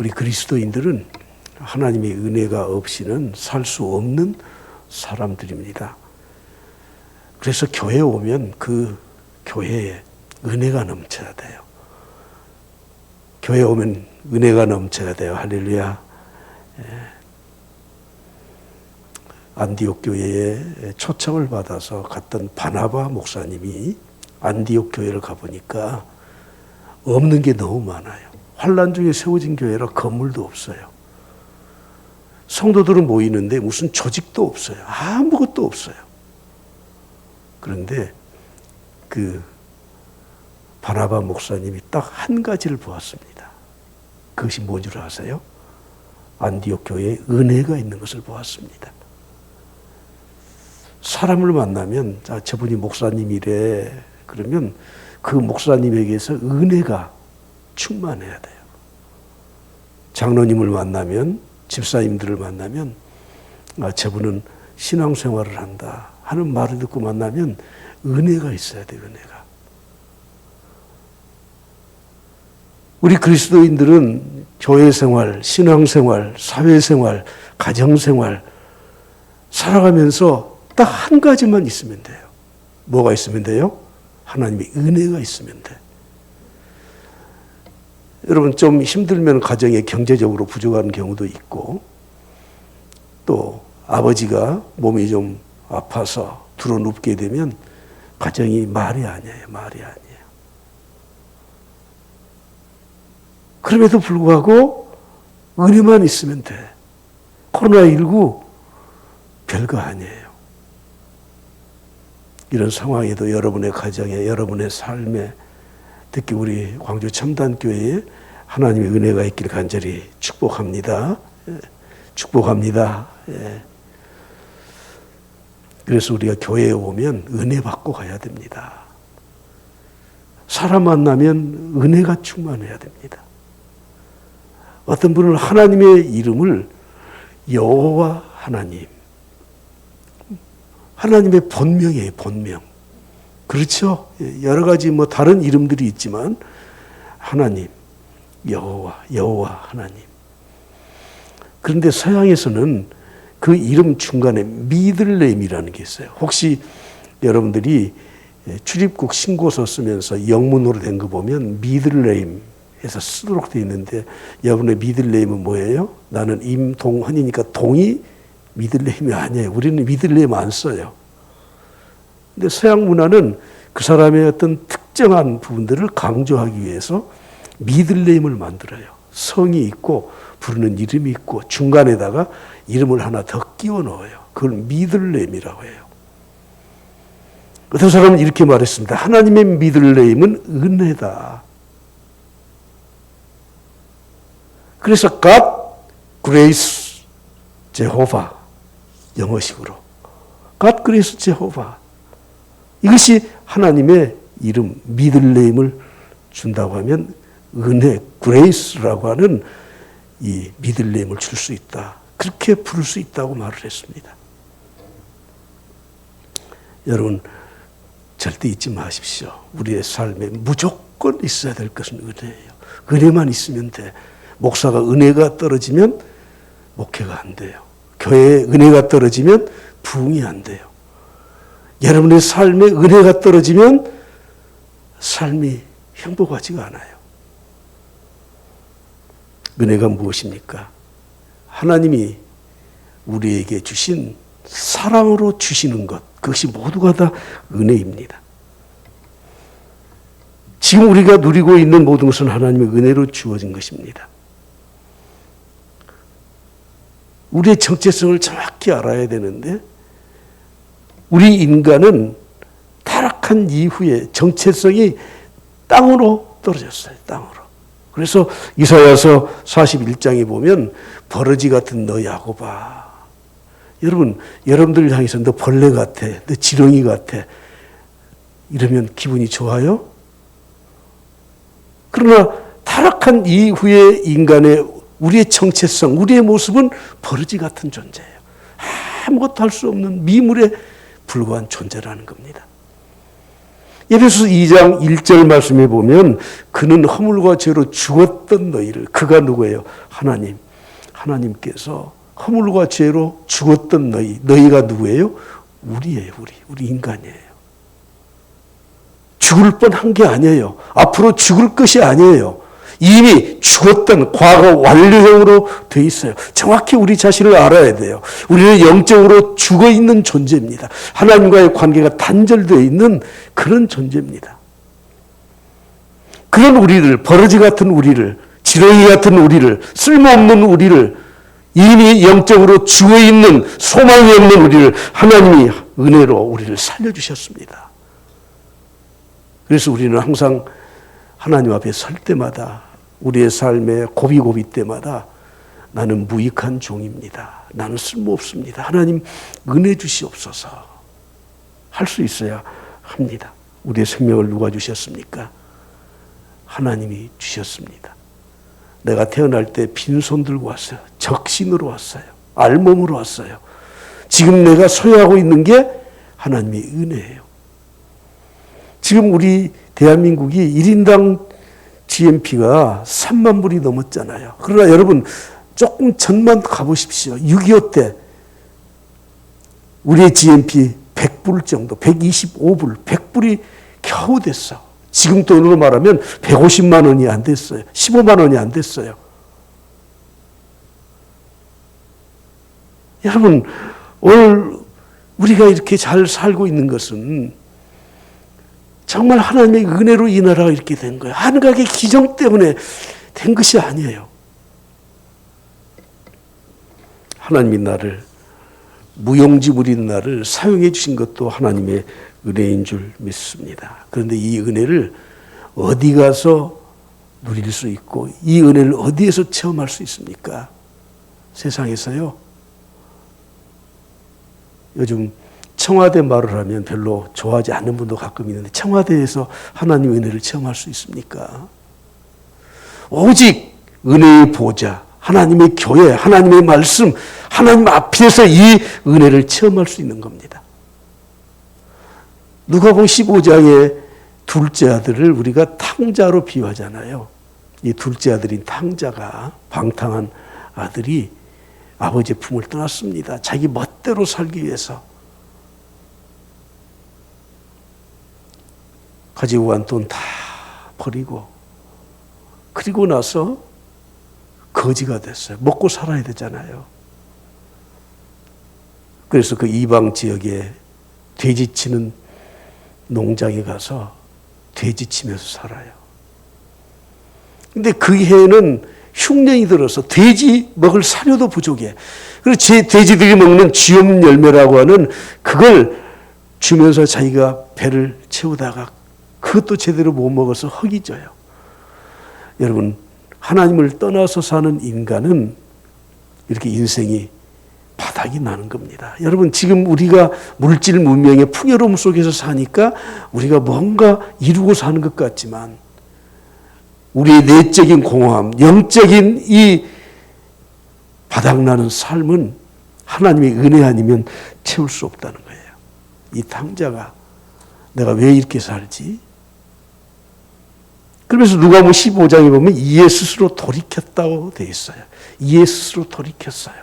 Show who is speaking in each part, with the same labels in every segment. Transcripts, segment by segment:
Speaker 1: 우리 그리스도인들은 하나님의 은혜가 없이는 살 수 없는 사람들입니다. 그래서 교회에 오면 그 교회에 은혜가 넘쳐야 돼요. 교회에 오면 은혜가 넘쳐야 돼요. 할렐루야. 안디옥 교회에 초청을 받아서 갔던 바나바 목사님이 안디옥 교회를 가보니까 없는 게 너무 많아요. 환난 중에 세워진 교회라 건물도 없어요. 성도들은 모이는데 무슨 조직도 없어요. 아무것도 없어요. 그런데 그 바나바 목사님이 딱 한 가지를 보았습니다. 그것이 뭔 줄 아세요? 안디옥 교회에 은혜가 있는 것을 보았습니다. 사람을 만나면 저분이 목사님이래 그러면 그 목사님에게서 은혜가 충만해야 돼요. 장로님을 만나면 집사님들을 만나면 저분은 신앙생활을 한다 하는 말을 듣고 만나면 은혜가 있어야 돼요. 은혜가. 우리 그리스도인들은 교회생활, 신앙생활, 사회생활, 가정생활 살아가면서 딱 한 가지만 있으면 돼요. 뭐가 있으면 돼요? 하나님의 은혜가 있으면 돼. 여러분 좀 힘들면 가정에 경제적으로 부족한 경우도 있고 또 아버지가 몸이 좀 아파서 들어눕게 되면 가정이 말이 아니에요. 말이 아니에요. 그럼에도 불구하고 은혜만 있으면 돼. 코로나19 별거 아니에요. 이런 상황에도 여러분의 가정에 여러분의 삶에 특히 우리 광주 첨단교회에 하나님의 은혜가 있길 간절히 축복합니다. 축복합니다. 그래서 우리가 교회에 오면 은혜 받고 가야 됩니다. 사람 만나면 은혜가 충만해야 됩니다. 어떤 분은 하나님의 이름을 여호와 하나님, 하나님의 본명이에요. 본명. 그렇죠? 여러 가지 다른 이름들이 있지만 하나님, 여호와 하나님. 그런데 서양에서는 그 이름 중간에 미들네임이라는 게 있어요. 혹시 여러분들이 출입국 신고서 쓰면서 영문으로 된 거 보면 미들네임 해서 쓰도록 되어 있는데 여러분의 미들네임은 뭐예요? 나는 임동헌이니까 동이 미들네임이 아니에요. 우리는 미들네임 안 써요. 근데 서양 문화는 그 사람의 어떤 특정한 부분들을 강조하기 위해서 미들네임을 만들어요. 성이 있고 부르는 이름이 있고 중간에다가 이름을 하나 더 끼워 넣어요. 그걸 미들네임이라고 해요. 어떤 사람은 이렇게 말했습니다. 하나님의 미들네임은 은혜다. 그래서 God, Grace, Jehovah 영어식으로 God, Grace, Jehovah 이것이 하나님의 이름 미들네임을 준다고 하면 은혜, Grace라고 하는 이 미들네임을 줄 수 있다. 그렇게 부를 수 있다고 말을 했습니다. 여러분 절대 잊지 마십시오. 우리의 삶에 무조건 있어야 될 것은 은혜예요. 은혜만 있으면 돼. 목사가 은혜가 떨어지면 목회가 안 돼요. 교회에 은혜가 떨어지면 부흥이 안 돼요. 여러분의 삶에 은혜가 떨어지면 삶이 행복하지가 않아요. 은혜가 무엇입니까? 하나님이 우리에게 주신 사랑으로 주시는 것, 그것이 모두가 다 은혜입니다. 지금 우리가 누리고 있는 모든 것은 하나님의 은혜로 주어진 것입니다. 우리의 정체성을 정확히 알아야 되는데 우리 인간은 타락한 이후에 정체성이 땅으로 떨어졌어요. 땅으로. 그래서 이사야서 41장에 보면 버러지 같은 너 야곱아. 여러분, 여러분들 향해서 너 벌레 같아. 너 지렁이 같아. 이러면 기분이 좋아요? 그러나 타락한 이후에 인간의 우리의 정체성, 우리의 모습은 버러지 같은 존재예요. 아무것도 할 수 없는 미물에 불과한 존재라는 겁니다. 에베소서 2장 1절 말씀에 보면 그는 허물과 죄로 죽었던 너희를, 그가 누구예요? 하나님. 하나님께서 허물과 죄로 죽었던 너희가 누구예요? 우리예요. 우리 인간이에요. 죽을 뻔한 게 아니에요. 앞으로 죽을 것이 아니에요. 이미 죽었던 과거 완료형으로 돼 있어요. 정확히 우리 자신을 알아야 돼요. 우리는 영적으로 죽어 있는 존재입니다. 하나님과의 관계가 단절되어 있는 그런 존재입니다. 그런 우리를, 버러지 같은 우리를, 지렁이 같은 우리를, 쓸모없는 우리를, 이미 영적으로 죽어 있는 소망이 없는 우리를 하나님이 은혜로 우리를 살려주셨습니다. 그래서 우리는 항상 하나님 앞에 설 때마다 우리의 삶의 고비고비 때마다 나는 무익한 종입니다. 나는 쓸모없습니다. 하나님 은혜 주시옵소서 할 수 있어야 합니다. 우리의 생명을 누가 주셨습니까? 하나님이 주셨습니다. 내가 태어날 때 빈손 들고 왔어요. 적신으로 왔어요. 알몸으로 왔어요. 지금 내가 소유하고 있는 게 하나님의 은혜예요. 지금 우리 대한민국이 1인당 GNP가 3만 불이 넘었잖아요. 그러나 여러분 조금 전만 가보십시오. 6.25 때 우리의 GNP 100불 정도, 125불, 100불이 겨우 됐어. 지금 돈으로 말하면 150만 원이 안 됐어요. 15만 원이 안 됐어요. 여러분, 오늘 우리가 이렇게 잘 살고 있는 것은 정말 하나님의 은혜로 이 나라가 이렇게 된 거예요. 한각의 기정 때문에 된 것이 아니에요. 하나님이 나를, 무용지물인 나를 사용해 주신 것도 하나님의 은혜인 줄 믿습니다. 그런데 이 은혜를 어디 가서 누릴 수 있고 이 은혜를 어디에서 체험할 수 있습니까? 세상에서요. 요즘 청와대 말을 하면 별로 좋아하지 않는 분도 가끔 있는데 청와대에서 하나님의 은혜를 체험할 수 있습니까? 오직 은혜의 보좌, 하나님의 교회, 하나님의 말씀, 하나님 앞에서 이 은혜를 체험할 수 있는 겁니다. 누가복음 15장의 둘째 아들을 우리가 탕자로 비유하잖아요. 이 둘째 아들인 탕자가, 방탕한 아들이 아버지의 품을 떠났습니다. 자기 멋대로 살기 위해서. 가지고 간 돈 다 버리고, 그리고 나서 거지가 됐어요. 먹고 살아야 되잖아요. 그래서 그 이방 지역에 돼지 치는 농장에 가서 돼지 치면서 살아요. 근데 그 해에는 흉년이 들어서 돼지 먹을 사료도 부족해. 그래서 돼지들이 먹는 쥐염 열매라고 하는 그걸 주면서 자기가 배를 채우다가 그것도 제대로 못 먹어서 흙이 져요. 여러분, 하나님을 떠나서 사는 인간은 이렇게 인생이 바닥이 나는 겁니다. 여러분, 지금 우리가 물질 문명의 풍요로움 속에서 사니까 우리가 뭔가 이루고 사는 것 같지만 우리의 내적인 공허함, 영적인 이 바닥나는 삶은 하나님의 은혜 아니면 채울 수 없다는 거예요. 이 탕자가 내가 왜 이렇게 살지? 그래서 누가복음 15장에 보면 이에 스스로 돌이켰다고 되어 있어요. 이에 스스로 돌이켰어요.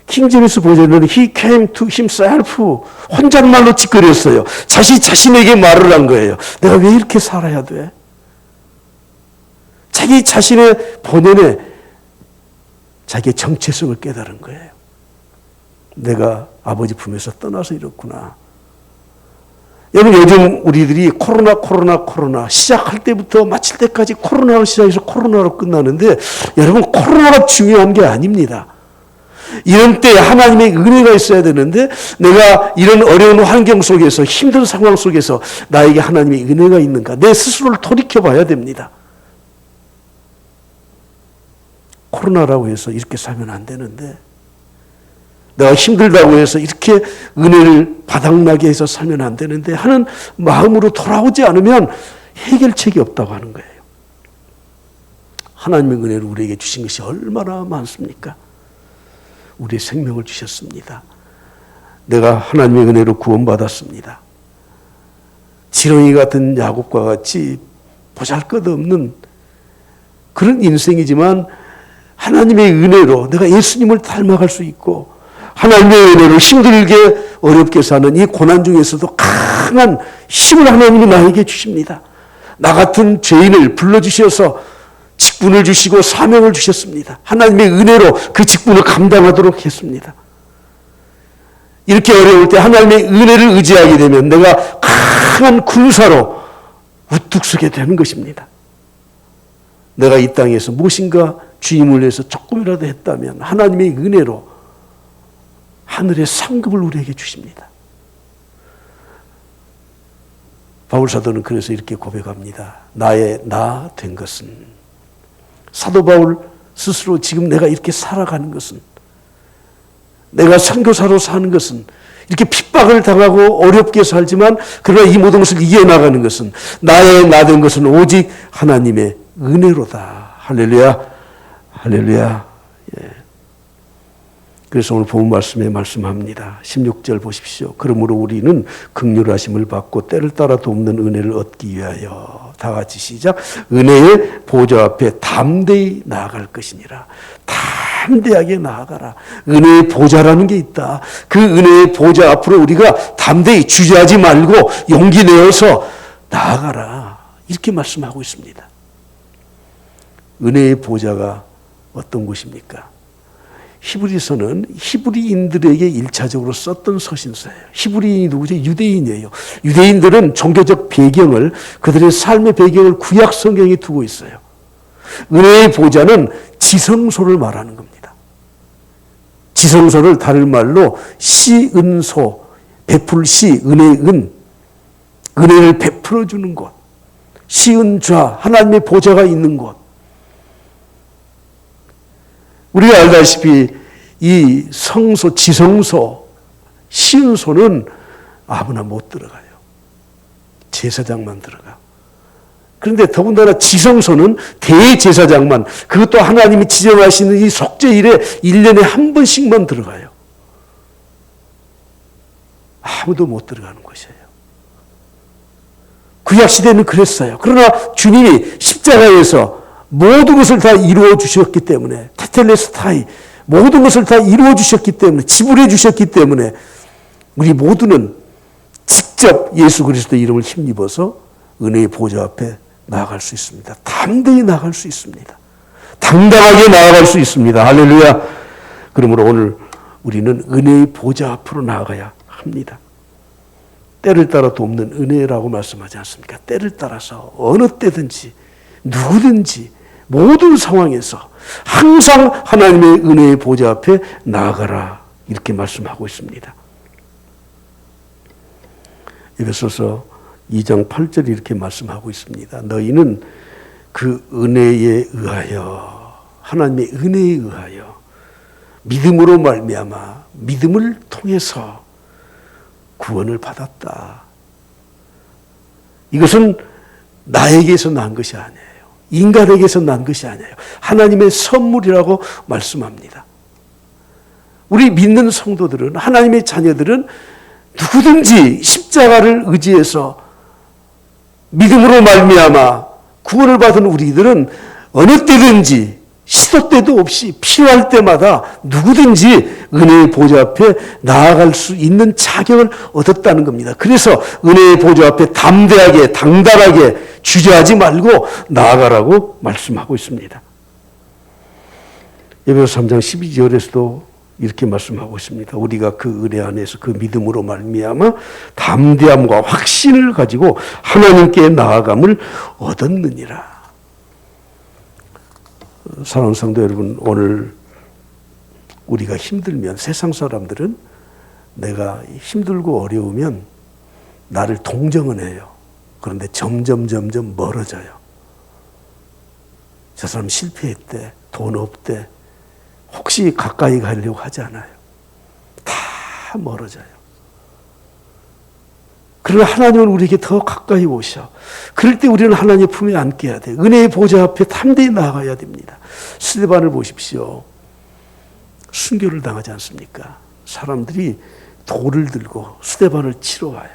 Speaker 1: 킹제임스 버전은 he came to himself, 혼잣말로 짓거렸어요. 자신에게 말을 한 거예요. 내가 왜 이렇게 살아야 돼? 자기 자신의 본연의 자기의 정체성을 깨달은 거예요. 내가 아버지 품에서 떠나서 이렇구나. 여러분, 요즘 우리들이 코로나 시작할 때부터 마칠 때까지 코로나로 시작해서 코로나로 끝나는데 여러분, 코로나가 중요한 게 아닙니다. 이런 때 하나님의 은혜가 있어야 되는데 내가 이런 어려운 환경 속에서 힘든 상황 속에서 나에게 하나님의 은혜가 있는가? 내 스스로를 돌이켜봐야 됩니다. 코로나라고 해서 이렇게 살면 안 되는데 내가 힘들다고 해서 이렇게 은혜를 바닥나게 해서 살면 안 되는데 하는 마음으로 돌아오지 않으면 해결책이 없다고 하는 거예요. 하나님의 은혜를 우리에게 주신 것이 얼마나 많습니까? 우리의 생명을 주셨습니다. 내가 하나님의 은혜로 구원받았습니다. 지렁이 같은 야곱과 같이 보잘것없는 그런 인생이지만 하나님의 은혜로 내가 예수님을 닮아갈 수 있고 하나님의 은혜로 힘들게 어렵게 사는 이 고난 중에서도 강한 힘을 하나님이 나에게 주십니다. 나 같은 죄인을 불러주셔서 직분을 주시고 사명을 주셨습니다. 하나님의 은혜로 그 직분을 감당하도록 했습니다. 이렇게 어려울 때 하나님의 은혜를 의지하게 되면 내가 강한 군사로 우뚝 서게 되는 것입니다. 내가 이 땅에서 무엇인가 주임을 위해서 조금이라도 했다면 하나님의 은혜로 하늘의 상급을 우리에게 주십니다. 바울 사도는 그래서 이렇게 고백합니다. 나의 나 된 것은, 사도 바울 스스로 지금 내가 이렇게 살아가는 것은, 내가 선교사로 사는 것은, 이렇게 핍박을 당하고 어렵게 살지만 그러나 이 모든 것을 이겨나가는 것은, 나의 나 된 것은 오직 하나님의 은혜로다. 할렐루야, 할렐루야. 예. 그래서 오늘 본 말씀에 말씀합니다. 16절 보십시오. 그러므로 우리는 긍휼하심을 받고 때를 따라 돕는 은혜를 얻기 위하여, 다 같이 시작. 은혜의 보좌 앞에 담대히 나아갈 것이니라. 담대하게 나아가라. 은혜의 보좌라는 게 있다. 그 은혜의 보좌 앞으로 우리가 담대히 주저하지 말고 용기 내어서 나아가라. 이렇게 말씀하고 있습니다. 은혜의 보좌가 어떤 곳입니까? 히브리서는 히브리인들에게 1차적으로 썼던 서신서예요. 히브리인이 누구죠? 유대인이에요. 유대인들은 종교적 배경을, 그들의 삶의 배경을 구약 성경에 두고 있어요. 은혜의 보좌는 지성소를 말하는 겁니다. 지성소를 다른 말로 시은소, 베풀시, 은혜의 은혜를 베풀어 주는 곳, 시은좌, 하나님의 보좌가 있는 곳. 우리가 알다시피 이 성소, 지성소, 시은소는 아무나 못 들어가요. 제사장만 들어가. 그런데 더군다나 지성소는 대제사장만, 그것도 하나님이 지정하시는 이 속죄일에 1년에 한 번씩만 들어가요. 아무도 못 들어가는 곳이에요. 구약시대는 그랬어요. 그러나 주님이 십자가에서 모든 것을 다 이루어 주셨기 때문에, 테텔레스타이, 모든 것을 다 이루어 주셨기 때문에, 지불해 주셨기 때문에 우리 모두는 직접 예수 그리스도의 이름을 힘입어서 은혜의 보좌 앞에 나아갈 수 있습니다. 담대히 나아갈 수 있습니다. 당당하게 나아갈 수 있습니다. 할렐루야. 그러므로 오늘 우리는 은혜의 보좌 앞으로 나아가야 합니다. 때를 따라 돕는 은혜라고 말씀하지 않습니까? 때를 따라서 어느 때든지 누구든지 모든 상황에서 항상 하나님의 은혜의 보좌 앞에 나아가라. 이렇게 말씀하고 있습니다. 에베소서 2장 8절에 이렇게 말씀하고 있습니다. 너희는 그 은혜에 의하여, 하나님의 은혜에 의하여 믿음으로 말미암아 믿음을 통해서 구원을 받았다. 이것은 나에게서 난 것이 아니에요. 인간에게서 난 것이 아니에요. 하나님의 선물이라고 말씀합니다. 우리 믿는 성도들은, 하나님의 자녀들은 누구든지 십자가를 의지해서 믿음으로 말미암아 구원을 받은 우리들은 어느 때든지 시도 때도 없이 필요할 때마다 누구든지 은혜의 보좌 앞에 나아갈 수 있는 자격을 얻었다는 겁니다. 그래서 은혜의 보좌 앞에 담대하게, 당당하게 주저하지 말고 나아가라고 말씀하고 있습니다. 에베소서 3장 12절에서도 이렇게 말씀하고 있습니다. 우리가 그 은혜 안에서 그 믿음으로 말미암아 담대함과 확신을 가지고 하나님께 나아감을 얻었느니라. 사랑하는 성도 여러분, 오늘 우리가 힘들면, 세상 사람들은 내가 힘들고 어려우면 나를 동정은 해요. 그런데 점점 멀어져요. 저 사람 실패했대, 돈 없대, 혹시 가까이 가려고 하지 않아요. 다 멀어져요. 그러나 하나님은 우리에게 더 가까이 오셔. 그럴 때 우리는 하나님의 품에 안겨야 돼요. 은혜의 보좌 앞에 담대히 나아가야 됩니다. 스데반을 보십시오. 순교를 당하지 않습니까? 사람들이 돌을 들고 스데반을 치러 와요.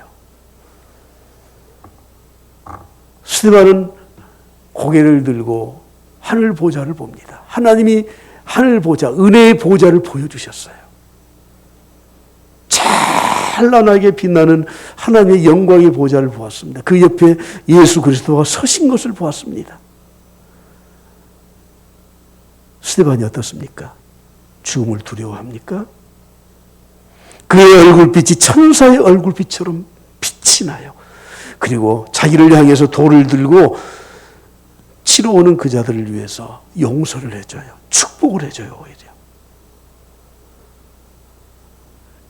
Speaker 1: 스데반은 고개를 들고 하늘 보좌를 봅니다. 하나님이 하늘 보좌, 은혜의 보좌를 보여주셨어요. 찬란하게 빛나는 하나님의 영광의 보좌를 보았습니다. 그 옆에 예수 그리스도가 서신 것을 보았습니다. 스데반이 어떻습니까? 죽음을 두려워합니까? 그의 얼굴빛이 천사의 얼굴빛처럼 빛이 나요. 그리고 자기를 향해서 돌을 들고 치러 오는 그 자들을 위해서 용서를 해줘요. 축복을 해줘요. 오히려.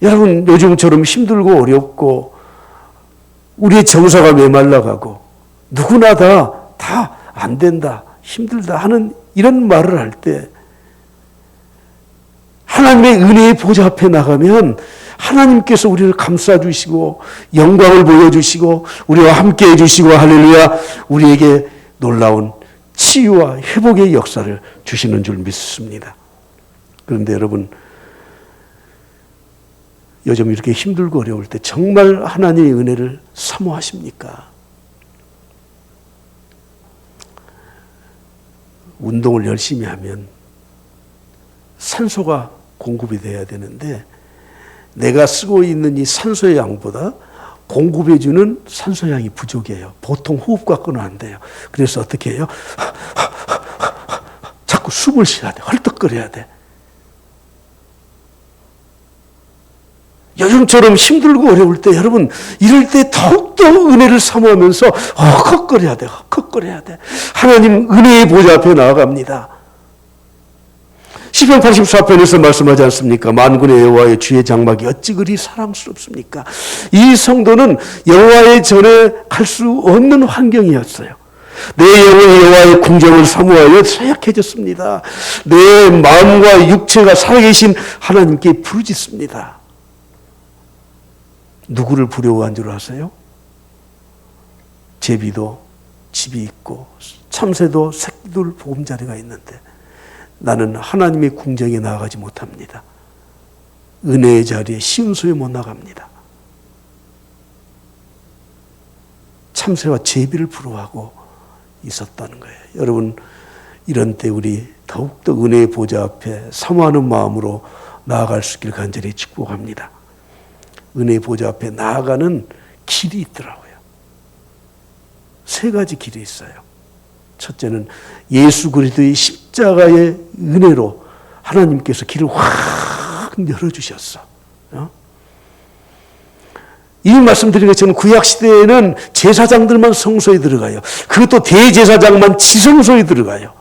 Speaker 1: 여러분, 요즘처럼 힘들고 어렵고 우리의 정서가 메말라가고 누구나 다 안 된다, 힘들다 하는 이런 말을 할 때 하나님의 은혜의 보좌 앞에 나가면 하나님께서 우리를 감싸주시고 영광을 보여주시고 우리와 함께 해주시고 할렐루야, 우리에게 놀라운 치유와 회복의 역사를 주시는 줄 믿습니다. 그런데 여러분, 요즘 이렇게 힘들고 어려울 때 정말 하나님의 은혜를 사모하십니까? 운동을 열심히 하면 산소가 공급이 돼야 되는데 내가 쓰고 있는 이 산소의 양보다 공급해주는 산소 양이 부족해요. 보통 호흡과는 안 돼요. 그래서 어떻게 해요? 자꾸 숨을 쉬어야 돼. 헐떡거려야 돼. 요즘처럼 힘들고 어려울 때 여러분 이럴 때 더욱더 은혜를 사모하면서 헉헉거려야 돼. 헉헉거려야 돼. 하나님 은혜의 보좌 앞에 나아갑니다. 시편 84편에서 말씀하지 않습니까? 만군의 여호와의 주의 장막이 어찌 그리 사랑스럽습니까? 이 성도는 여호와의 전에 갈 수 없는 환경이었어요. 내 영혼이 여호와의 궁정을 사모하여 쇠약해졌습니다. 내 마음과 육체가 살아계신 하나님께 부르짖습니다. 누구를 부러워한 줄 아세요? 제비도 집이 있고 참새도 새끼들 보금자리가 있는데 나는 하나님의 궁정에 나아가지 못합니다. 은혜의 자리에 시운소에 못 나갑니다. 참새와 제비를 부러워하고 있었다는 거예요. 여러분, 이런 때 우리 더욱더 은혜의 보좌 앞에 사모하는 마음으로 나아갈 수 있기를 간절히 축복합니다. 은혜의 보좌 앞에 나아가는 길이 있더라고요. 3가지 길이 있어요. 첫째는 예수 그리스도의 십자가의 은혜로 하나님께서 길을 확 열어주셨어. 이 말씀드린 것처럼 구약시대에는 제사장들만 성소에 들어가요. 그것도 대제사장만 지성소에 들어가요.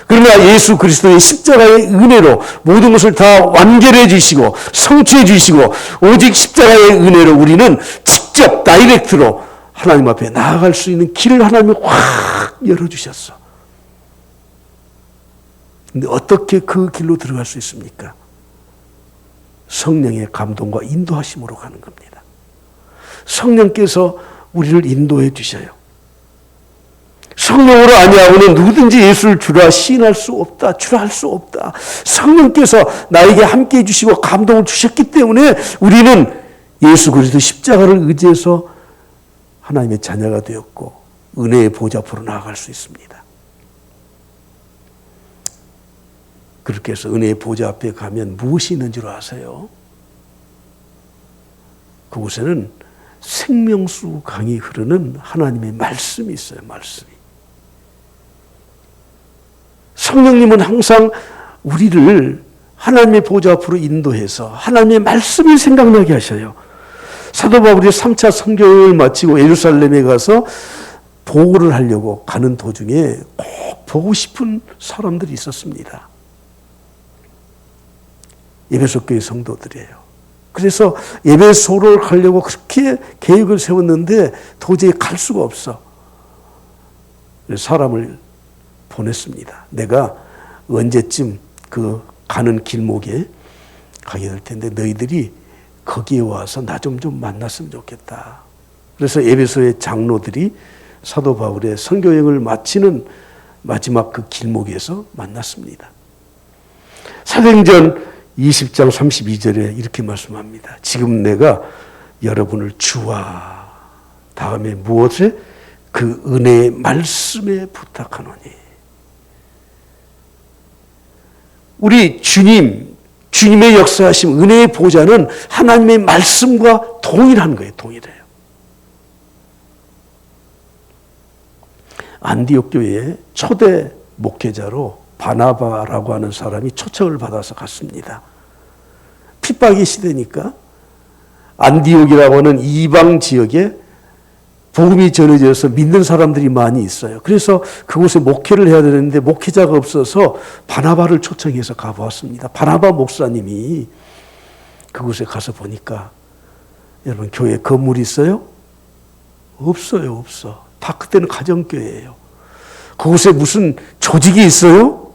Speaker 1: 그러나 예수 그리스도의 십자가의 은혜로 모든 것을 다 완결해 주시고 성취해 주시고 오직 십자가의 은혜로 우리는 직접 다이렉트로 하나님 앞에 나아갈 수 있는 길을 하나님이 확 열어주셨어. 근데 어떻게 그 길로 들어갈 수 있습니까? 성령의 감동과 인도하심으로 가는 겁니다. 성령께서 우리를 인도해 주셔요. 성령으로 아니하고는 누구든지 예수를 주라 시인할 수 없다. 주라 할 수 없다. 성령께서 나에게 함께해 주시고 감동을 주셨기 때문에 우리는 예수 그리스도 십자가를 의지해서 하나님의 자녀가 되었고 은혜의 보좌 앞으로 나아갈 수 있습니다. 그렇게 해서 은혜의 보좌 앞에 가면 무엇이 있는 줄 아세요? 그곳에는 생명수 강이 흐르는 하나님의 말씀이 있어요. 말씀이. 성령님은 항상 우리를 하나님의 보좌 앞으로 인도해서 하나님의 말씀이 생각나게 하셔요. 사도 바울이 3차 선교를 마치고 예루살렘에 가서 보고를 하려고 가는 도중에 꼭 보고 싶은 사람들이 있었습니다. 에베소 교회 성도들이에요. 그래서 에베소를 가려고 그렇게 계획을 세웠는데 도저히 갈 수가 없어. 사람을 보냈습니다. 내가 언제쯤 그 가는 길목에 가게 될 텐데 너희들이 거기에 와서 나 좀 만났으면 좋겠다. 그래서 에베소의 장로들이 사도 바울의 선교여행을 마치는 마지막 그 길목에서 만났습니다. 사도행전 20장 32절에 이렇게 말씀합니다. 지금 내가 여러분을 주와 다음에 무엇에 그 은혜의 말씀에 부탁하노니. 우리 주님의 역사하심 은혜의 보좌는 하나님의 말씀과 동일한 거예요. 동일해요. 안디옥 교회의 초대 목회자로 바나바라고 하는 사람이 초청을 받아서 갔습니다. 핍박의 시대니까 안디옥이라고 하는 이방 지역에 복음이 전해져서 믿는 사람들이 많이 있어요. 그래서 그곳에 목회를 해야 되는데 목회자가 없어서 바나바를 초청해서 가보았습니다. 바나바 목사님이 그곳에 가서 보니까 여러분 교회 건물이 있어요? 없어요. 없어. 다 그때는 가정교회예요. 그곳에 무슨 조직이 있어요?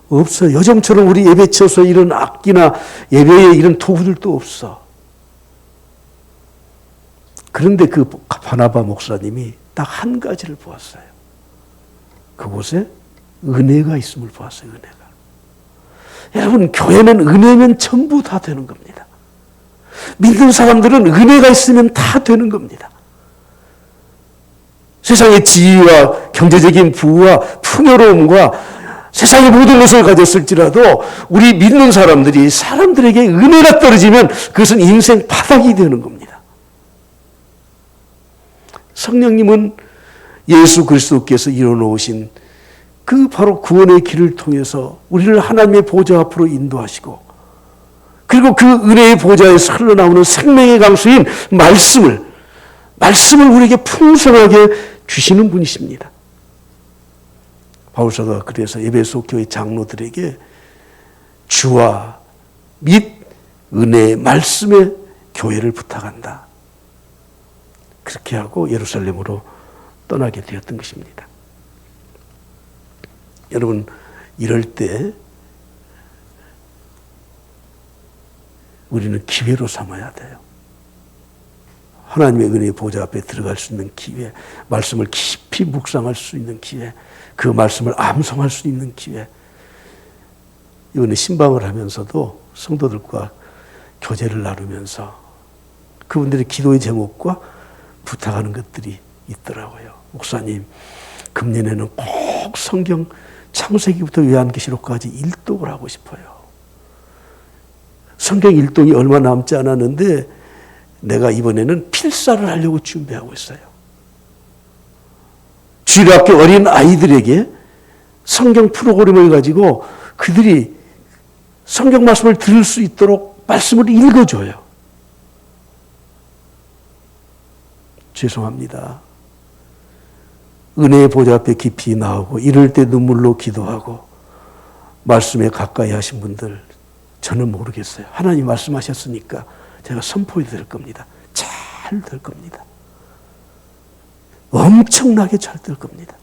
Speaker 1: 없어요. 요즘처럼 우리 예배 쳐서 이런 악기나 예배에 이런 도구들도 없어. 그런데 그 바나바 목사님이 딱 한 가지를 보았어요. 그곳에 은혜가 있음을 보았어요. 은혜가. 여러분 교회는 은혜면 전부 다 되는 겁니다. 믿는 사람들은 은혜가 있으면 다 되는 겁니다. 세상의 지위와 경제적인 부와 풍요로움과 세상의 모든 것을 가졌을지라도 우리 믿는 사람들이 사람들에게 은혜가 떨어지면 그것은 인생 바닥이 되는 겁니다. 성령님은 예수 그리스도께서 이뤄놓으신 그 바로 구원의 길을 통해서 우리를 하나님의 보좌 앞으로 인도하시고 그리고 그 은혜의 보좌에서 흘러나오는 생명의 강수인 말씀을 우리에게 풍성하게 주시는 분이십니다. 바울사가 그래서 에베소 교회 장로들에게 주와 및 은혜의 말씀의 교회를 부탁한다. 그렇게 하고 예루살렘으로 떠나게 되었던 것입니다. 여러분 이럴 때 우리는 기회로 삼아야 돼요. 하나님의 은혜의 보좌 앞에 들어갈 수 있는 기회, 말씀을 깊이 묵상할 수 있는 기회, 그 말씀을 암송할 수 있는 기회. 이번에 신방을 하면서도 성도들과 교제를 나누면서 그분들의 기도의 제목과 부탁하는 것들이 있더라고요. 목사님, 금년에는 꼭 성경 창세기부터 요한계시록까지 일독을 하고 싶어요. 성경 일독이 얼마 남지 않았는데 내가 이번에는 필사를 하려고 준비하고 있어요. 주일학교 어린 아이들에게 성경 프로그램을 가지고 그들이 성경 말씀을 들을 수 있도록 말씀을 읽어줘요. 죄송합니다. 은혜의 보좌 앞에 깊이 나오고 이럴 때 눈물로 기도하고 말씀에 가까이 하신 분들 저는 모르겠어요. 하나님 말씀하셨으니까 제가 선포해 드릴 겁니다. 잘 될 겁니다. 엄청나게 잘 될 겁니다.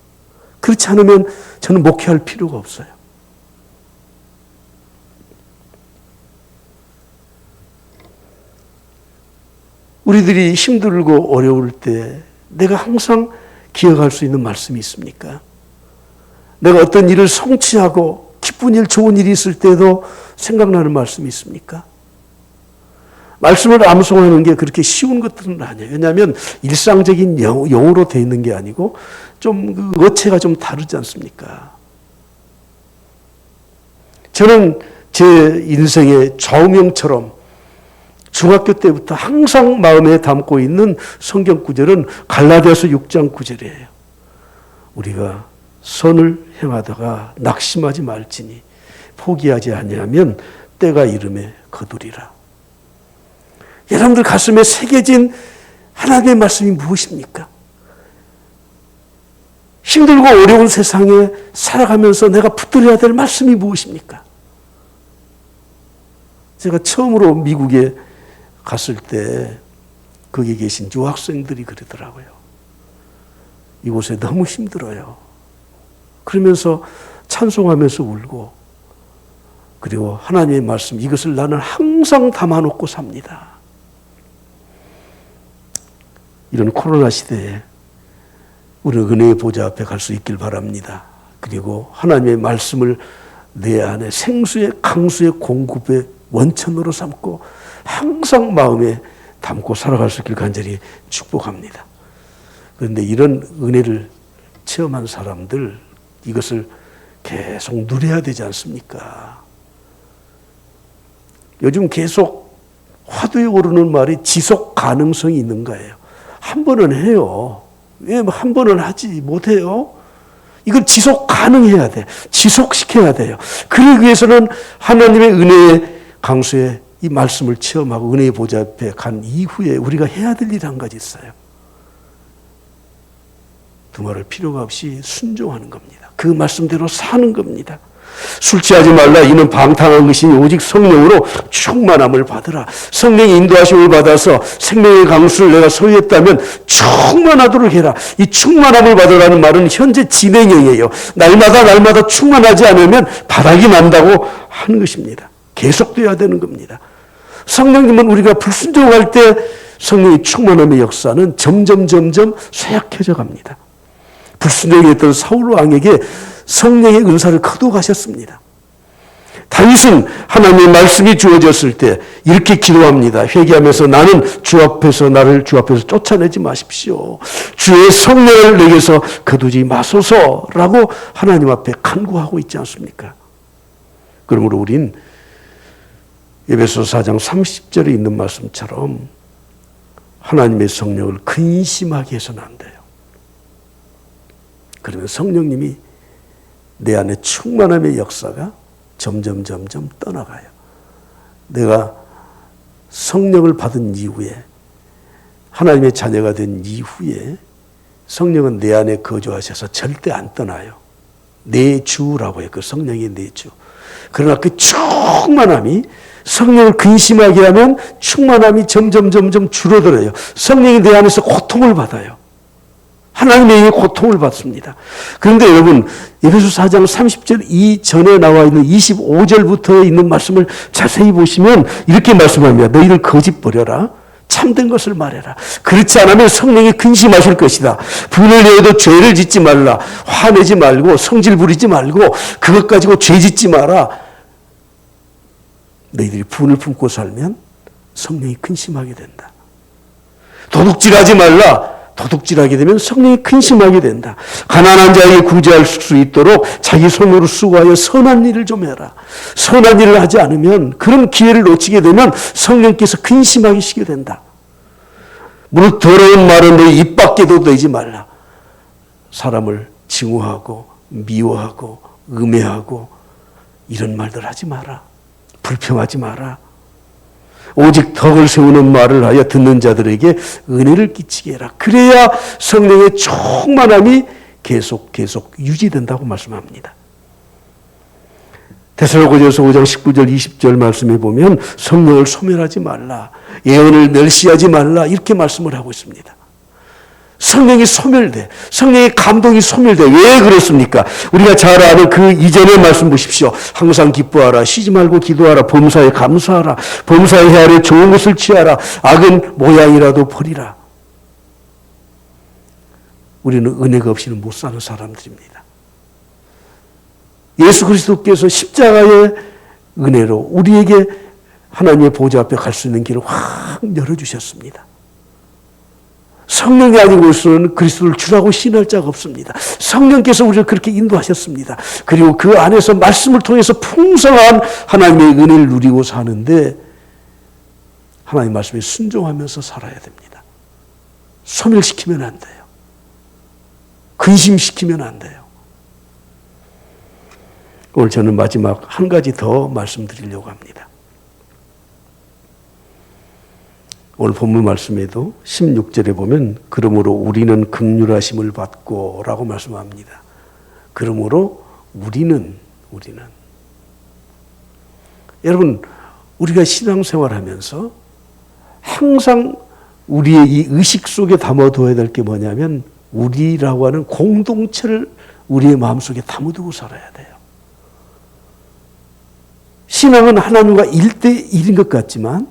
Speaker 1: 그렇지 않으면 저는 목회할 필요가 없어요. 우리들이 힘들고 어려울 때 내가 항상 기억할 수 있는 말씀이 있습니까? 내가 어떤 일을 성취하고 기쁜 일, 좋은 일이 있을 때도 생각나는 말씀이 있습니까? 말씀을 암송하는 게 그렇게 쉬운 것들은 아니에요. 왜냐하면 일상적인 영어로 되어 있는 게 아니고 좀 그 어체가 좀 다르지 않습니까? 저는 제 인생의 좌우명처럼 중학교 때부터 항상 마음에 담고 있는 성경 구절은 갈라디아서 6장 9절이에요. 우리가 선을 행하다가 낙심하지 말지니 포기하지 아니하면 때가 이름에 거두리라. 여러분들 가슴에 새겨진 하나님의 말씀이 무엇입니까? 힘들고 어려운 세상에 살아가면서 내가 붙들어야 될 말씀이 무엇입니까? 제가 처음으로 미국에 갔을 때 거기 계신 유학생들이 그러더라고요. 이곳에 너무 힘들어요. 그러면서 찬송하면서 울고 그리고 하나님의 말씀 이것을 나는 항상 담아놓고 삽니다. 이런 코로나 시대에 우리는 은혜의 보좌 앞에 갈 수 있길 바랍니다. 그리고 하나님의 말씀을 내 안에 생수의 강수의 공급의 원천으로 삼고 항상 마음에 담고 살아갈 수 있길 간절히 축복합니다. 그런데 이런 은혜를 체험한 사람들, 이것을 계속 누려야 되지 않습니까? 요즘 계속 화두에 오르는 말이 지속 가능성이 있는 거예요. 한 번은 해요. 왜 한 번은 하지 못해요? 이걸 지속 가능해야 돼. 지속시켜야 돼요. 그러기 위해서는 하나님의 은혜의 강수에 이 말씀을 체험하고 은혜의 보좌 앞에 간 이후에 우리가 해야 될 일이 한 가지 있어요. 두말할 필요가 없이 순종하는 겁니다. 그 말씀대로 사는 겁니다. 술 취하지 말라. 이는 방탕한 것이니 오직 성령으로 충만함을 받으라. 성령의 인도하심을 받아서 생명의 강수를 내가 소유했다면 충만하도록 해라. 이 충만함을 받으라는 말은 현재 진행형이에요. 날마다 충만하지 않으면 바닥이 난다고 하는 것입니다. 계속돼야 되는 겁니다. 성령님은 우리가 불순종할 때 성령의 충만함의 역사는 점점 쇠약해져 갑니다. 불순종했던 사울 왕에게 성령의 은사를 거두가셨습니다. 다윗은 하나님의 말씀이 주어졌을 때 이렇게 기도합니다. 회개하면서 나는 나를 주 앞에서 쫓아내지 마십시오. 주의 성령을 내게서 거두지 마소서라고 하나님 앞에 간구하고 있지 않습니까? 그러므로 우린 에베소서 4장 30절에 있는 말씀처럼 하나님의 성령을 근심하게 해서는 안 돼요. 그러면 성령님이 내 안에 충만함의 역사가 점점 떠나가요. 내가 성령을 받은 이후에, 하나님의 자녀가 된 이후에 성령은 내 안에 거주하셔서 절대 안 떠나요. 내 주라고 해요. 그 성령이 내 주. 그러나 그 충만함이, 성령을 근심하게 하면 충만함이 점점 줄어들어요. 성령이 내 안에서 고통을 받아요. 하나님의 고통을 받습니다. 그런데 여러분, 에베소서 4장 30절 이전에 나와 있는 25절부터 있는 말씀을 자세히 보시면 이렇게 말씀합니다. 너희를 거짓 버려라. 참된 것을 말해라. 그렇지 않으면 성령이 근심하실 것이다. 분을 내어도 죄를 짓지 말라. 화내지 말고 성질 부리지 말고 그것 가지고 죄 짓지 마라. 너희들이 분을 품고 살면 성령이 근심하게 된다. 도둑질하지 말라. 도둑질하게 되면 성령이 근심하게 된다. 가난한 자에게 구제할 수 있도록 자기 손으로 수고하여 선한 일을 좀 해라. 선한 일을 하지 않으면, 그런 기회를 놓치게 되면 성령께서 근심하시게 된다. 무릇 더러운 말은 너희 입 밖에도 내지 말라. 사람을 증오하고 미워하고 음해하고 이런 말들 하지 마라. 불평하지 마라. 오직 덕을 세우는 말을 하여 듣는 자들에게 은혜를 끼치게 해라. 그래야 성령의 충만함이 계속 유지된다고 말씀합니다. 데살로니가전서 5장 19절 20절 말씀에 보면 성령을 소멸하지 말라. 예언을 멸시하지 말라. 이렇게 말씀을 하고 있습니다. 성령이 소멸돼. 성령의 감동이 소멸돼. 왜 그렇습니까? 우리가 잘 아는 그 이전의 말씀 보십시오. 항상 기뻐하라. 쉬지 말고 기도하라. 범사에 감사하라. 범사에 헤아려 좋은 것을 취하라. 악은 모양이라도 버리라. 우리는 은혜가 없이는 못 사는 사람들입니다. 예수 그리스도께서 십자가의 은혜로 우리에게 하나님의 보좌 앞에 갈 수 있는 길을 확 열어주셨습니다. 성령이 아니고서는 그리스도를 주라고 신할 자가 없습니다. 성령께서 우리를 그렇게 인도하셨습니다. 그리고 그 안에서 말씀을 통해서 풍성한 하나님의 은혜를 누리고 사는데 하나님 말씀에 순종하면서 살아야 됩니다. 소멸시키면 안 돼요. 근심시키면 안 돼요. 오늘 저는 마지막 한 가지 더 말씀드리려고 합니다. 오늘 본문 말씀에도 16절에 보면 그러므로 우리는 긍휼하심을 받고 라고 말씀합니다. 그러므로 우리는 여러분, 우리가 신앙생활하면서 항상 우리의 이 의식 속에 담아둬야 될 게 뭐냐면 우리라고 하는 공동체를 우리의 마음속에 담아두고 살아야 돼요. 신앙은 하나님과 1대1인 것 같지만,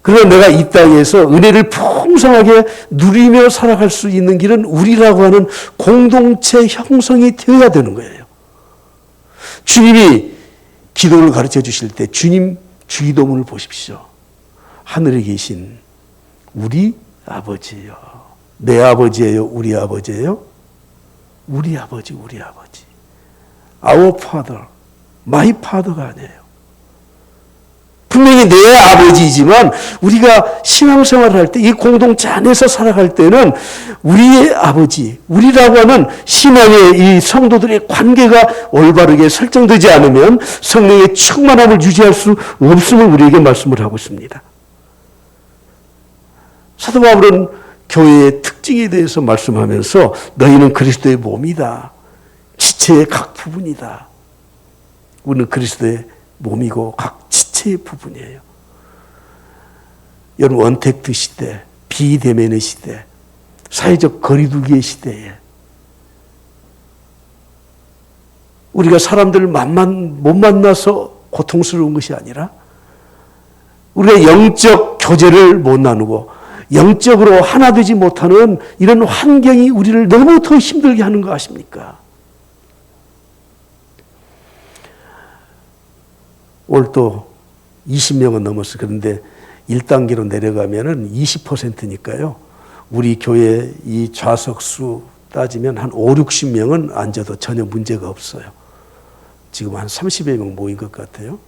Speaker 1: 그러나 내가 이 땅에서 은혜를 풍성하게 누리며 살아갈 수 있는 길은 우리라고 하는 공동체 형성이 되어야 되는 거예요. 주님이 기도를 가르쳐 주실 때 주님 주기도문을 보십시오. 하늘에 계신 우리 아버지여. 내 아버지예요? 우리 아버지예요? 우리 아버지, 우리 아버지. Our Father, My Father가 아니에요. 분명히 내 아버지이지만 우리가 신앙생활을 할 때, 이 공동체 안에서 살아갈 때는 우리의 아버지, 우리라고 하는 신앙의 이 성도들의 관계가 올바르게 설정되지 않으면 성령의 충만함을 유지할 수 없음을 우리에게 말씀을 하고 있습니다. 사도 바울은 교회의 특징에 대해서 말씀하면서 너희는 그리스도의 몸이다. 지체의 각 부분이다. 우리는 그리스도의 몸이고 각 지체의 부분이에요. 여러분, 언택트 시대, 비대면의 시대, 사회적 거리두기의 시대에 우리가 사람들을 못 만나서 고통스러운 것이 아니라 우리가 영적 교제를 못 나누고 영적으로 하나 되지 못하는 이런 환경이 우리를 너무 더 힘들게 하는 거 아십니까? 올 또 20명은 넘었어요. 그런데 1단계로 내려가면은 20%니까요. 우리 교회 이 좌석 수 따지면 한 5, 60명은 앉아도 전혀 문제가 없어요. 지금 한 30여 명 모인 것 같아요.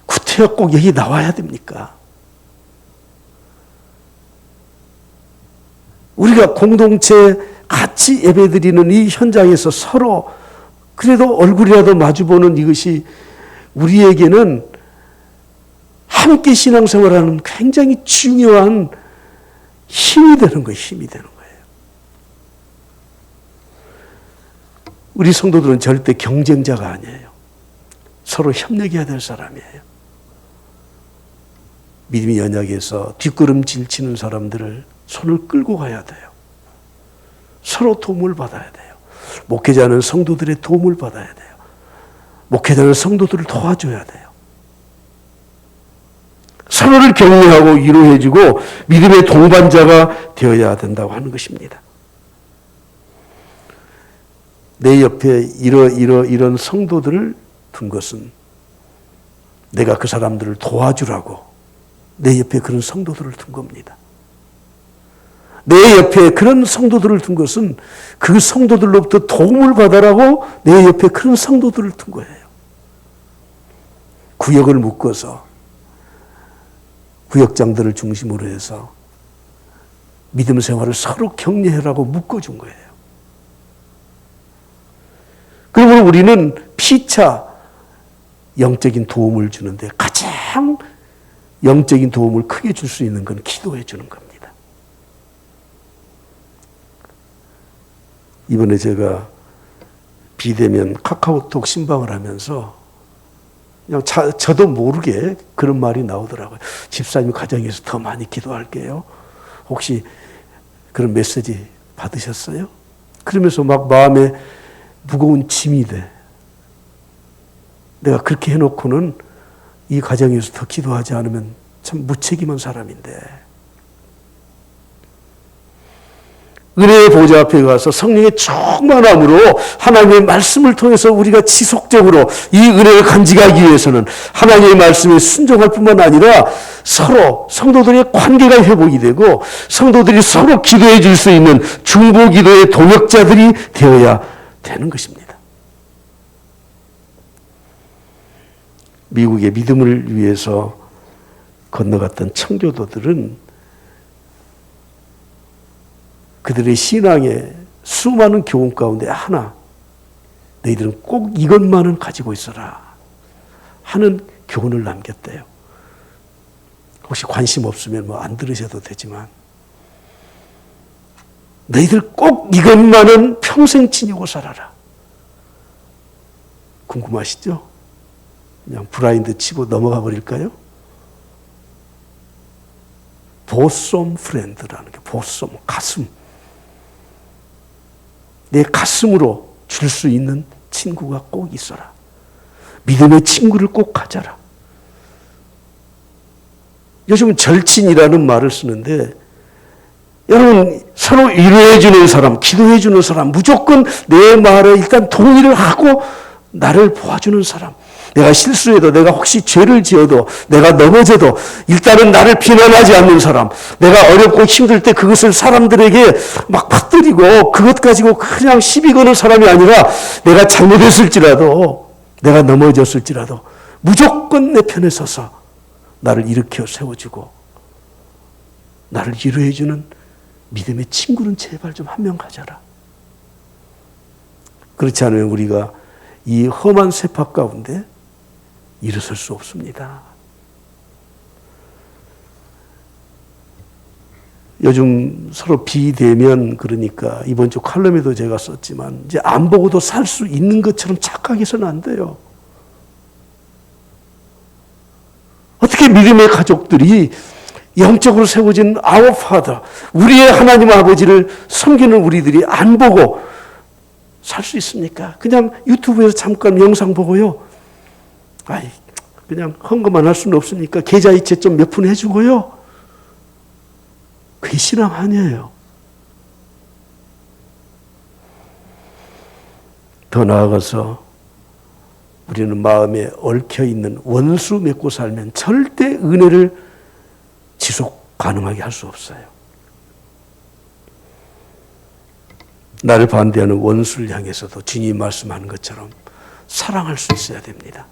Speaker 1: 구태여 꼭 여기 나와야 됩니까? 우리가 공동체 같이 예배드리는 이 현장에서 서로 그래도 얼굴이라도 마주보는 이것이 우리에게는 함께 신앙생활하는 굉장히 중요한 힘이 되는 거예요. 힘이 되는 거예요. 우리 성도들은 절대 경쟁자가 아니에요. 서로 협력해야 될 사람이에요. 믿음의 연약에서 뒷걸음질 치는 사람들을 손을 끌고 가야 돼요. 서로 도움을 받아야 돼요. 목회자는 성도들의 도움을 받아야 돼요. 목회자는 성도들을 도와줘야 돼요. 서로를 격려하고 위로해주고 믿음의 동반자가 되어야 된다고 하는 것입니다. 내 옆에 이런 성도들을 둔 것은 내가 그 사람들을 도와주라고 내 옆에 그런 성도들을 둔 겁니다. 내 옆에 그런 성도들을 둔 것은 그 성도들로부터 도움을 받아라고 내 옆에 그런 성도들을 둔 거예요. 구역을 묶어서 구역장들을 중심으로 해서 믿음 생활을 서로 격려해라고 묶어준 거예요. 그러므로 우리는 피차 영적인 도움을 주는데 가장 영적인 도움을 크게 줄 수 있는 건 기도해 주는 겁니다. 이번에 제가 비대면 카카오톡 신방을 하면서 그냥 저도 모르게 그런 말이 나오더라고요. 집사님 가정에서 더 많이 기도할게요. 혹시 그런 메시지 받으셨어요? 그러면서 막 마음에 무거운 짐이 돼. 내가 그렇게 해놓고는 이 가정에서 더 기도하지 않으면 참 무책임한 사람인데. 은혜의 보좌 앞에 가서 성령의 충만함으로 하나님의 말씀을 통해서 우리가 지속적으로 이 은혜를 간직하기 위해서는 하나님의 말씀에 순종할 뿐만 아니라 서로 성도들의 관계가 회복이 되고 성도들이 서로 기도해 줄 수 있는 중보기도의 동역자들이 되어야 되는 것입니다. 미국의 믿음을 위해서 건너갔던 청교도들은 그들의 신앙의 수많은 교훈 가운데 하나, 너희들은 꼭 이것만은 가지고 있어라 하는 교훈을 남겼대요. 혹시 관심 없으면 뭐 안 들으셔도 되지만 너희들 꼭 이것만은 평생 지니고 살아라. 궁금하시죠? 그냥 브라인드 치고 넘어가 버릴까요? 보썸 프렌드라는 게 보썸, 가슴. 내 가슴으로 줄 수 있는 친구가 꼭 있어라. 믿음의 친구를 꼭 가져라. 요즘은 절친이라는 말을 쓰는데 여러분 서로 위로해 주는 사람, 기도해 주는 사람, 무조건 내 말에 일단 동의를 하고 나를 도와주는 사람, 내가 실수해도, 내가 혹시 죄를 지어도, 내가 넘어져도 일단은 나를 비난하지 않는 사람, 내가 어렵고 힘들 때 그것을 사람들에게 막 퍼뜨리고 그것 가지고 그냥 시비 거는 사람이 아니라, 내가 잘못했을지라도, 내가 넘어졌을지라도 무조건 내 편에 서서 나를 일으켜 세워주고 나를 위로해주는 믿음의 친구는 제발 좀 한 명 가져라. 그렇지 않으면 우리가 이 험한 세파 가운데 일어설 수 없습니다. 요즘 서로 비대면, 그러니까 이번 주 칼럼에도 제가 썼지만 이제 안 보고도 살 수 있는 것처럼 착각해서는 안 돼요. 어떻게 믿음의 가족들이 영적으로 세워진 Our Father, 우리의 하나님 아버지를 섬기는 우리들이 안 보고 살 수 있습니까? 그냥 유튜브에서 잠깐 영상 보고요. 그냥 헌금만 할 수는 없으니까 계좌이체 좀 몇 푼 해주고요. 그게 신앙 아니에요. 더 나아가서 우리는 마음에 얽혀있는 원수 맺고 살면 절대 은혜를 지속 가능하게 할 수 없어요. 나를 반대하는 원수를 향해서도 주님이 말씀하는 것처럼 사랑할 수 있어야 됩니다.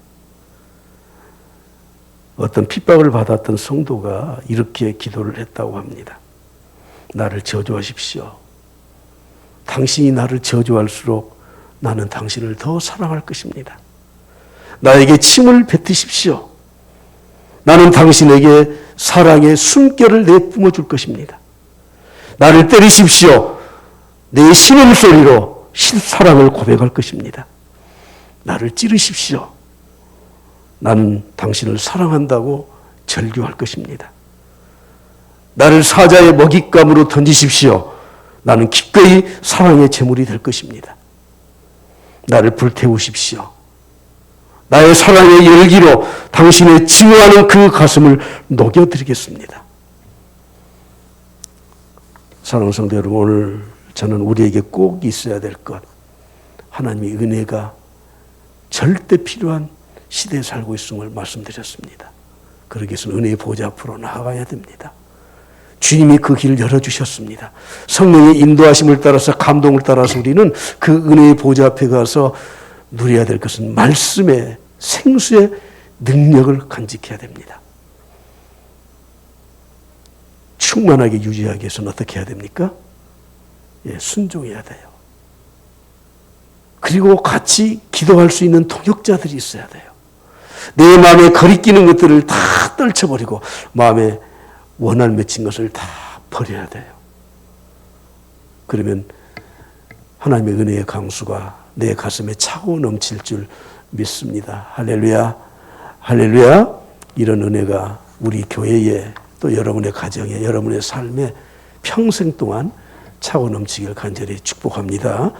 Speaker 1: 어떤 핍박을 받았던 성도가 이렇게 기도를 했다고 합니다. 나를 저주하십시오. 당신이 나를 저주할수록 나는 당신을 더 사랑할 것입니다. 나에게 침을 뱉으십시오. 나는 당신에게 사랑의 숨결을 내뿜어 줄 것입니다. 나를 때리십시오. 내 신음소리로 사랑을 고백할 것입니다. 나를 찌르십시오. 나는 당신을 사랑한다고 절규할 것입니다. 나를 사자의 먹잇감으로 던지십시오. 나는 기꺼이 사랑의 제물이 될 것입니다. 나를 불태우십시오. 나의 사랑의 열기로 당신의 증오하는 그 가슴을 녹여드리겠습니다. 사랑하는 성도 여러분, 오늘 저는 우리에게 꼭 있어야 될 것, 하나님의 은혜가 절대 필요한 시대에 살고 있음을 말씀드렸습니다. 그러기 위해서는 은혜의 보좌 앞으로 나아가야 됩니다. 주님이 그 길을 열어주셨습니다. 성령의 인도하심을 따라서, 감동을 따라서 우리는 그 은혜의 보좌 앞에 가서 누려야 될 것은 말씀의 생수의 능력을 간직해야 됩니다. 충만하게 유지하기 위해서는 어떻게 해야 됩니까? 순종해야 돼요. 그리고 같이 기도할 수 있는 동역자들이 있어야 돼요. 내 마음에 거리끼는 것들을 다 떨쳐버리고 마음에 원할 맺힌 것을 다 버려야 돼요. 그러면 하나님의 은혜의 강수가 내 가슴에 차고 넘칠 줄 믿습니다. 할렐루야, 할렐루야. 이런 은혜가 우리 교회에, 또 여러분의 가정에, 여러분의 삶에 평생 동안 차고 넘치길 간절히 축복합니다.